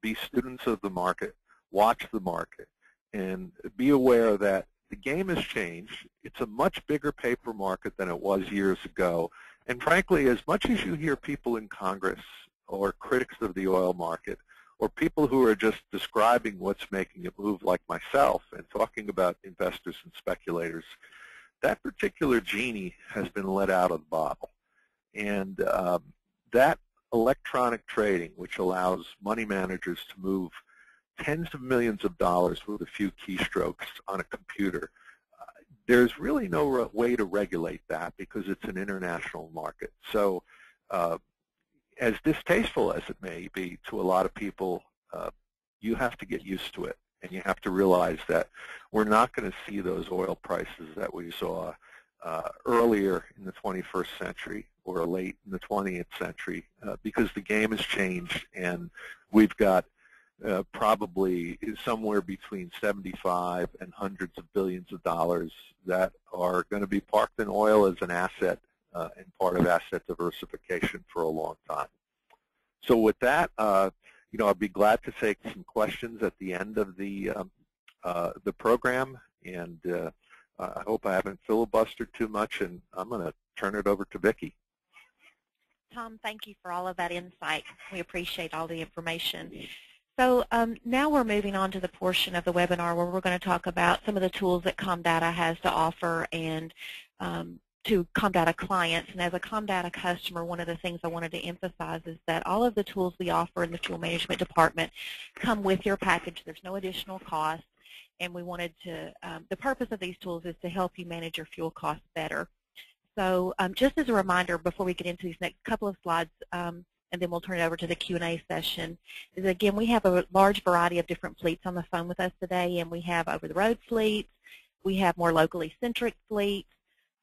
be students of the market, watch the market, and be aware that the game has changed. It's a much bigger paper market than it was years ago. And frankly, as much as you hear people in Congress or critics of the oil market, or people who are just describing what's making it move like myself and talking about investors and speculators, that particular genie has been let out of the bottle. And that electronic trading, which allows money managers to move tens of millions of dollars with a few keystrokes on a computer, there's really no way to regulate that because it's an international market. So as distasteful as it may be to a lot of people, you have to get used to it, and you have to realize that we're not going to see those oil prices that we saw earlier in the 21st century or late in the 20th century because the game has changed, and we've got probably somewhere between 75 and hundreds of billions of dollars that are going to be parked in oil as an asset and part of asset diversification for a long time. So with that, I'd be glad to take some questions at the end of the program, and I hope I haven't filibustered too much, and I'm going to turn it over to Vicki. Tom, thank you for all of that insight. We appreciate all the information. So now we're moving on to the portion of the webinar where we're going to talk about some of the tools that Comdata has to offer and to Comdata clients. And as a Comdata customer, one of the things I wanted to emphasize is that all of the tools we offer in the fuel management department come with your package. There's no additional cost. And we wanted to, the purpose of these tools is to help you manage your fuel costs better. So just as a reminder, before we get into these next couple of slides, and then we'll turn it over to the Q&A session, is again, we have a large variety of different fleets on the phone with us today, and we have over-the-road fleets, we have more locally centric fleets.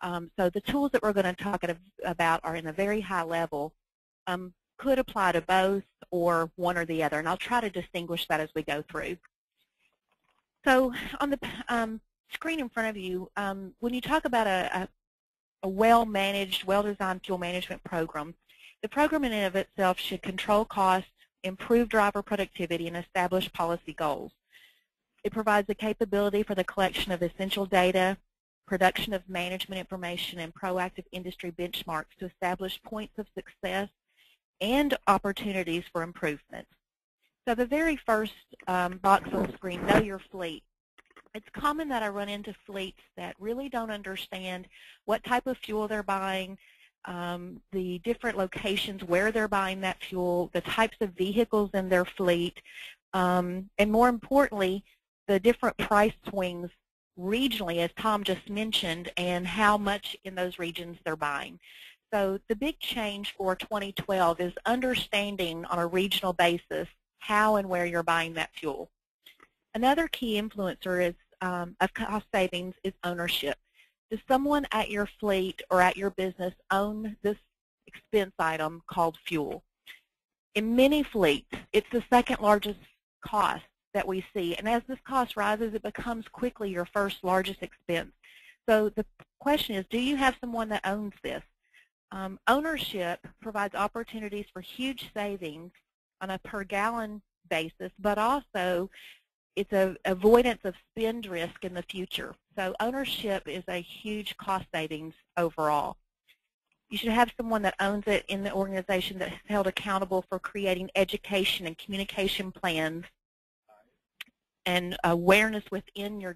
So the tools that we're going to talk about are in a very high level, could apply to both or one or the other, and I'll try to distinguish that as we go through. So on the screen in front of you, when you talk about a well-managed, well-designed fuel management program, the program in and of itself should control costs, improve driver productivity, and establish policy goals. It provides the capability for the collection of essential data, production of management information, and proactive industry benchmarks to establish points of success and opportunities for improvement. So the very first box on the screen, know your fleet. It's common that I run into fleets that really don't understand what type of fuel they're buying, the different locations where they're buying that fuel, the types of vehicles in their fleet, and more importantly, the different price swings regionally, as Tom just mentioned, and how much in those regions they're buying. So the big change for 2012 is understanding on a regional basis how and where you're buying that fuel. Another key influencer is, of cost savings is ownership. Does someone at your fleet or at your business own this expense item called fuel. In many fleets, it's the second largest cost that we see, and as this cost rises, it becomes quickly your first largest expense. So the question is, do you have someone that owns this? Ownership provides opportunities for huge savings on a per gallon basis, but also it's an avoidance of spend risk in the future. So ownership is a huge cost savings overall. You should have someone that owns it in the organization that's held accountable for creating education and communication plans and awareness within your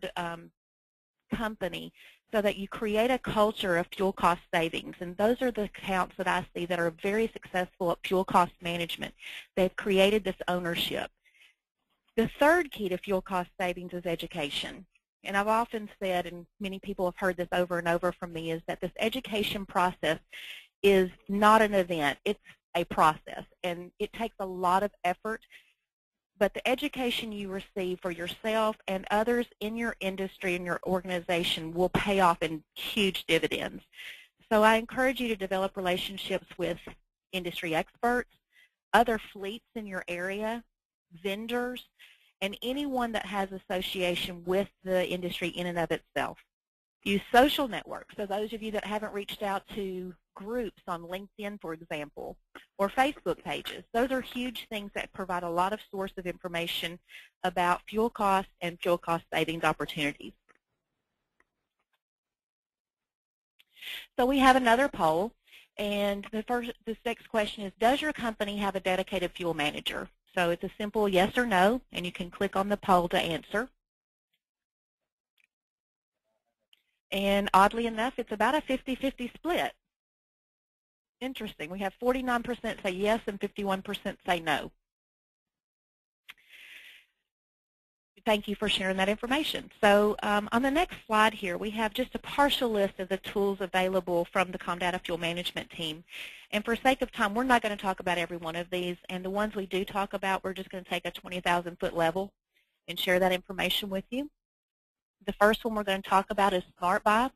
company so that you create a culture of fuel cost savings. And those are the accounts that I see that are very successful at fuel cost management. They've created this ownership. The third key to fuel cost savings is education. And I've often said, and many people have heard this over and over from me, is that this education process is not an event. It's a process, and it takes a lot of effort. But the education you receive for yourself and others in your industry and your organization will pay off in huge dividends. So I encourage you to develop relationships with industry experts, other fleets in your area, vendors, and anyone that has association with the industry in and of itself. Use social networks. So those of you that haven't reached out to groups on LinkedIn, for example, or Facebook pages, those are huge things that provide a lot of source of information about fuel costs and fuel cost savings opportunities. So we have another poll, and this next question is, does your company have a dedicated fuel manager? So it's a simple yes or no, and you can click on the poll to answer. And oddly enough, it's about a 50-50 split. Interesting. We have 49% say yes and 51% say no. Thank you for sharing that information. So on the next slide here, we have just a partial list of the tools available from the Comdata Fuel Management team. And for sake of time, we're not going to talk about every one of these. And the ones we do talk about, we're just going to take a 20,000-foot level and share that information with you. The first one we're going to talk about is SmartBuy.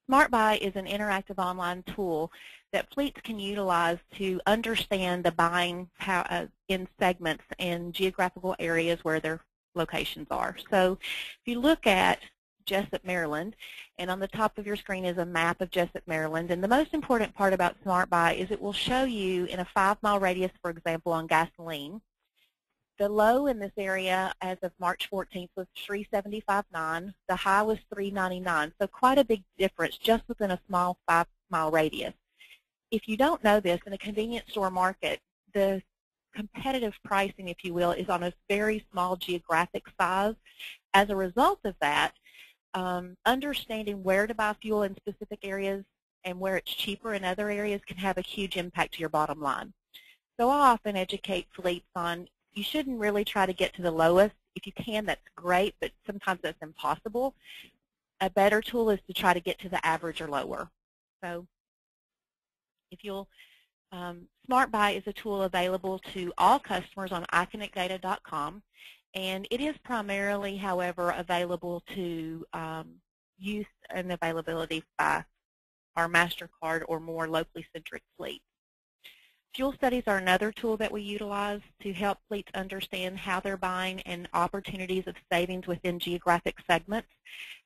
SmartBuy is an interactive online tool that fleets can utilize to understand the buying in segments and geographical areas where their locations are. So if you look at Jessup, Maryland, and on the top of your screen is a map of Jessup, Maryland, and the most important part about SmartBuy is it will show you in a 5-mile radius, for example, on gasoline. The low in this area as of March 14th was $3.75.9. The high was $3.99. So quite a big difference just within a small 5-mile radius. If you don't know this, in a convenience store market, the competitive pricing, if you will, is on a very small geographic size. As a result of that, understanding where to buy fuel in specific areas and where it's cheaper in other areas can have a huge impact to your bottom line. So I often educate fleets on you shouldn't really try to get to the lowest. If you can, that's great, but sometimes that's impossible. A better tool is to try to get to the average or lower. So if you'll, SmartBuy is a tool available to all customers on iConnectData.com, and it is primarily, however, available to use and availability by our MasterCard or more locally centric fleets. Fuel studies are another tool that we utilize to help fleets understand how they're buying and opportunities of savings within geographic segments.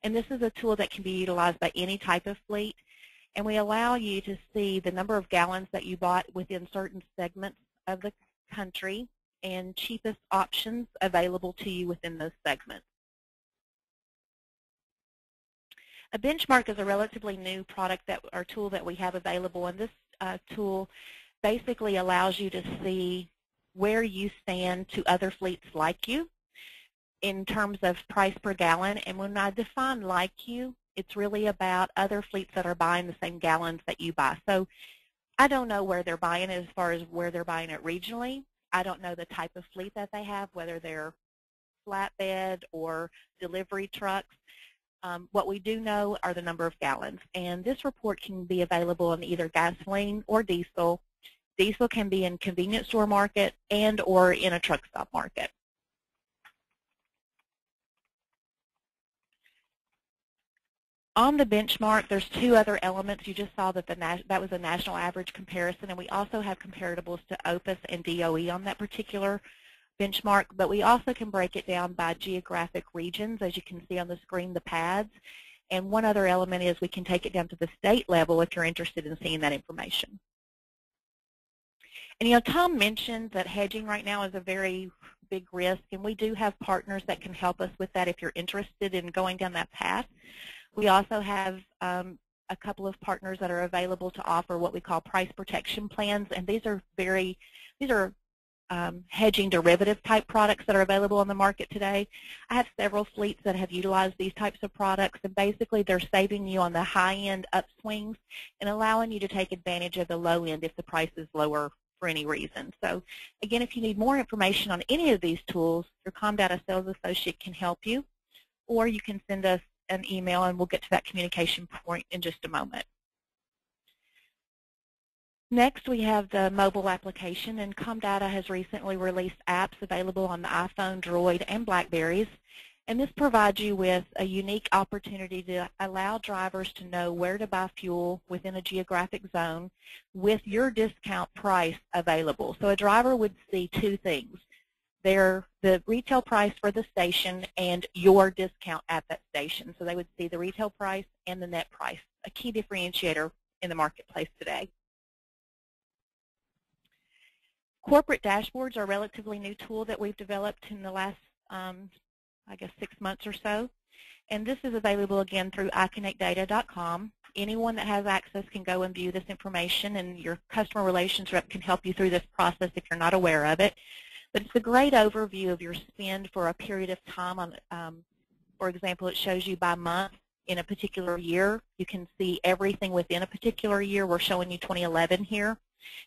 And this is a tool that can be utilized by any type of fleet. And we allow you to see the number of gallons that you bought within certain segments of the country and cheapest options available to you within those segments. A benchmark is a relatively new product or tool that we have available, and this tool basically allows you to see where you stand to other fleets like you in terms of price per gallon. And when I define like you, it's really about other fleets that are buying the same gallons that you buy. So I don't know where they're buying it as far as where they're buying it regionally. I don't know the type of fleet that they have, whether they're flatbed or delivery trucks. What we do know are the number of gallons. And this report can be available in either gasoline or diesel. Diesel can be in convenience store market and or in a truck stop market. On the benchmark, there's two other elements. You just saw that that was a national average comparison, and we also have comparables to OPUS and DOE on that particular benchmark, but we also can break it down by geographic regions, as you can see on the screen, the pads. And one other element is we can take it down to the state level if you're interested in seeing that information. And Tom mentioned that hedging right now is a very big risk, and we do have partners that can help us with that if you're interested in going down that path. We also have a couple of partners that are available to offer what we call price protection plans, and these are hedging derivative type products that are available on the market today. I have several fleets that have utilized these types of products, and basically they're saving you on the high-end upswings and allowing you to take advantage of the low end if the price is lower for any reason. So again, if you need more information on any of these tools, your Comdata sales associate can help you, or you can send us an email and we'll get to that communication point in just a moment. Next, we have the mobile application, and Comdata has recently released apps available on the iPhone, Droid, and Blackberries. And this provides you with a unique opportunity to allow drivers to know where to buy fuel within a geographic zone with your discount price available. So a driver would see two things: the retail price for the station and your discount at that station. So they would see the retail price and the net price, a key differentiator in the marketplace today. Corporate dashboards are a relatively new tool that we've developed in the last, I guess, 6 months or so. And this is available, again, through iConnectData.com. Anyone that has access can go and view this information, and your customer relations rep can help you through this process if you're not aware of it. But it's a great overview of your spend for a period of time. For example, it shows you by month in a particular year. You can see everything within a particular year. We're showing you 2011 here.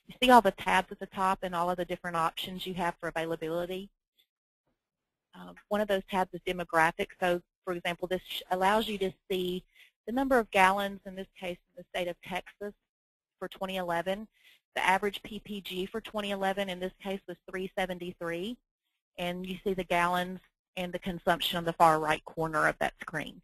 You see all the tabs at the top and all of the different options you have for availability. One of those tabs is demographics. So, for example, this allows you to see the number of gallons, in this case in the state of Texas, for 2011. The average PPG for 2011 in this case was 373. And you see the gallons and the consumption on the far right corner of that screen.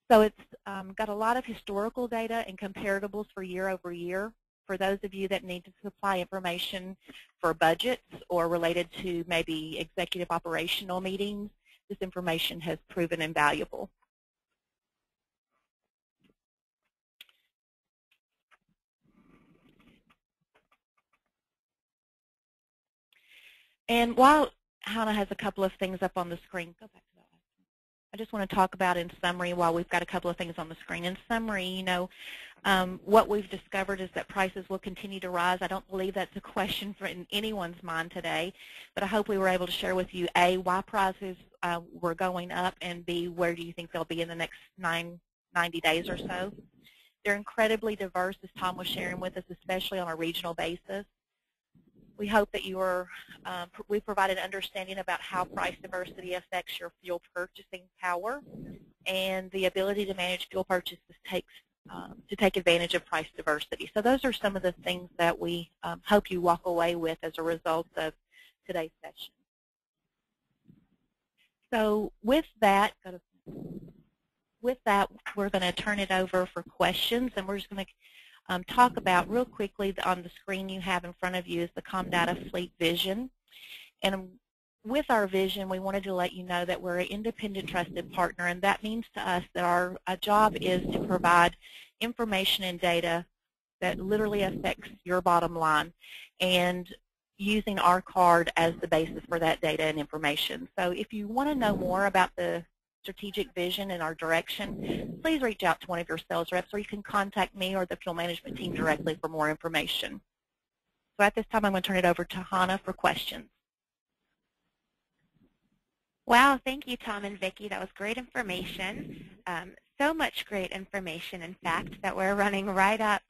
So it's got a lot of historical data and comparables for year over year. For those of you that need to supply information for budgets or related to maybe executive operational meetings, this information has proven invaluable. And while Hannah has a couple of things up on the screen, go back to that. I just want to talk about in summary while we've got a couple of things on the screen. In summary, what we've discovered is that prices will continue to rise. I don't believe that's a question in anyone's mind today, but I hope we were able to share with you, A, why prices were going up, and B, where do you think they'll be in the next 90 days or so. They're incredibly diverse, as Tom was sharing with us, especially on a regional basis. We hope that we provided understanding about how price diversity affects your fuel purchasing power, and the ability to manage fuel purchases to take advantage of price diversity. So those are some of the things that we hope you walk away with as a result of today's session. So with that, we're going to turn it over for questions, and we're just going to talk about real quickly on the screen you have in front of you is the Comdata Fleet Vision. And with our vision, we wanted to let you know that we're an independent trusted partner, and that means to us that our job is to provide information and data that literally affects your bottom line, and using our card as the basis for that data and information. So if you want to know more about the strategic vision and our direction, please reach out to one of your sales reps, or you can contact me or the fuel management team directly for more information. So at this time, I'm going to turn it over to Hannah for questions. Wow, thank you, Tom and Vicki. That was great information. So much great information, in fact, that we're running right up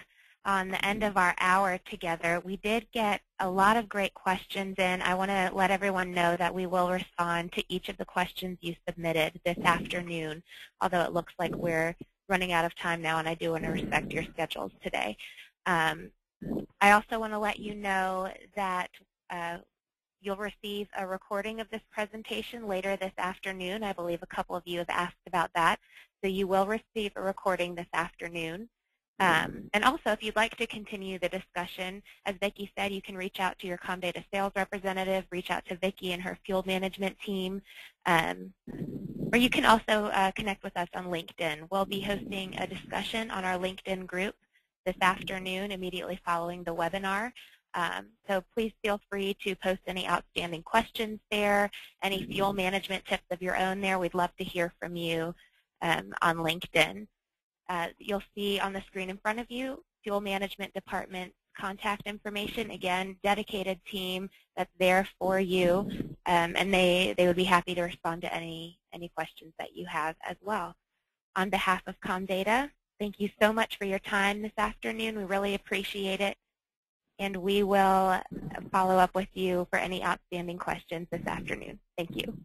on the end of our hour together. We did get a lot of great questions in. I want to let everyone know that we will respond to each of the questions you submitted this afternoon, although it looks like we're running out of time now, and I do want to respect your schedules today. I also want to let you know that you'll receive a recording of this presentation later this afternoon. I believe a couple of you have asked about that. So you will receive a recording this afternoon. And also, if you'd like to continue the discussion, as Vicki said, you can reach out to your Comdata sales representative, reach out to Vicki and her fuel management team, or you can also connect with us on LinkedIn. We'll be hosting a discussion on our LinkedIn group this afternoon immediately following the webinar. So please feel free to post any outstanding questions there, any fuel management tips of your own there. We'd love to hear from you on LinkedIn. You'll see on the screen in front of you Fuel Management Department's contact information. Again, dedicated team that's there for you, and they would be happy to respond to any questions that you have as well. On behalf of Comdata, thank you so much for your time this afternoon. We really appreciate it, and we will follow up with you for any outstanding questions this afternoon. Thank you.